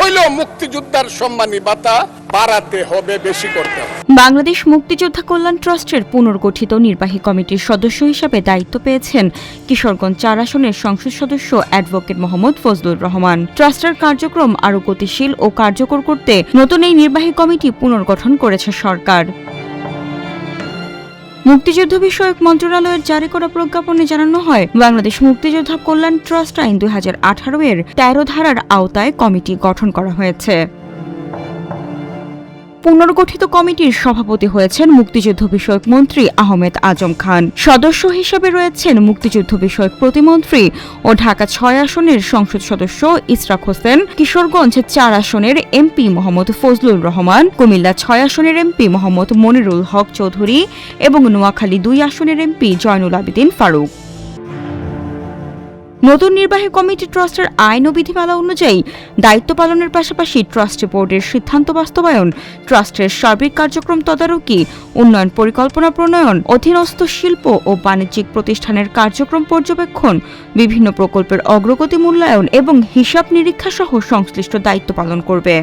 হইলেও মুক্তিযোদ্ধার সম্মানী ভাতা বাড়াতে হবে, বেশি করতে হবে। বাংলাদেশ মুক্তিযোদ্ধা কল্যাণ ট্রাস্টের পুনর্গঠিত নির্বাহী কমিটির সদস্য হিসেবে দায়িত্ব পেয়েছেন কিশোরগঞ্জ ৪ আসনের সংসদ সদস্য অ্যাডভোকেট মোহাম্মদ ফজলুর রহমান। ট্রাস্টের কার্যক্রম আরও গতিশীল ও কার্যকর করতে নতুন এই নির্বাহী কমিটি পুনর্গঠন করেছে সরকার। মুক্তিযুদ্ধ বিষয়ক মন্ত্রণালয়ের জারি করা প্রজ্ঞাপনে জানানো হয়, বাংলাদেশ মুক্তিযোদ্ধা কল্যাণ ট্রাস্ট আইন ২০১৮ এর ১৩ ধারার আওতায় কমিটি গঠন করা হয়েছে। পুনর্গঠিত কমিটির সভাপতি হয়েছেন মুক্তিযুদ্ধ বিষয়ক মন্ত্রী আহমেদ আজম খান। সদস্য হিসেবে রয়েছেন মুক্তিযুদ্ধ বিষয়ক প্রতিমন্ত্রী ও ঢাকা ৬ আসনের সংসদ সদস্য ইসরাক হোসেন, কিশোরগঞ্জ ৪ আসনের এমপি মোহাম্মদ ফজলুর রহমান, কুমিল্লা ৬ আসনের এমপি মোহাম্মদ মনিরুল হক চৌধুরী এবং নোয়াখালী ২ আসনের এমপি জয়নুল আবেদিন ফারুক। নতুন নির্বাহী কমিটি ট্রাস্টের আইন ও বিধিমালা অনুযায়ী দায়িত্ব পালনের পাশাপাশি ট্রাস্ট বোর্ডের সিদ্ধান্ত বাস্তবায়ন, ট্রাস্টের সার্বিক কার্যক্রম তদারকি, উন্নয়ন পরিকল্পনা প্রণয়ন, অধীনস্থ শিল্প ও বাণিজ্যিক প্রতিষ্ঠানের কার্যক্রম পর্যবেক্ষণ, বিভিন্ন প্রকল্পের অগ্রগতি মূল্যায়ন এবং হিসাব নিরীক্ষা সহ সংশ্লিষ্ট দায়িত্ব পালন করবে।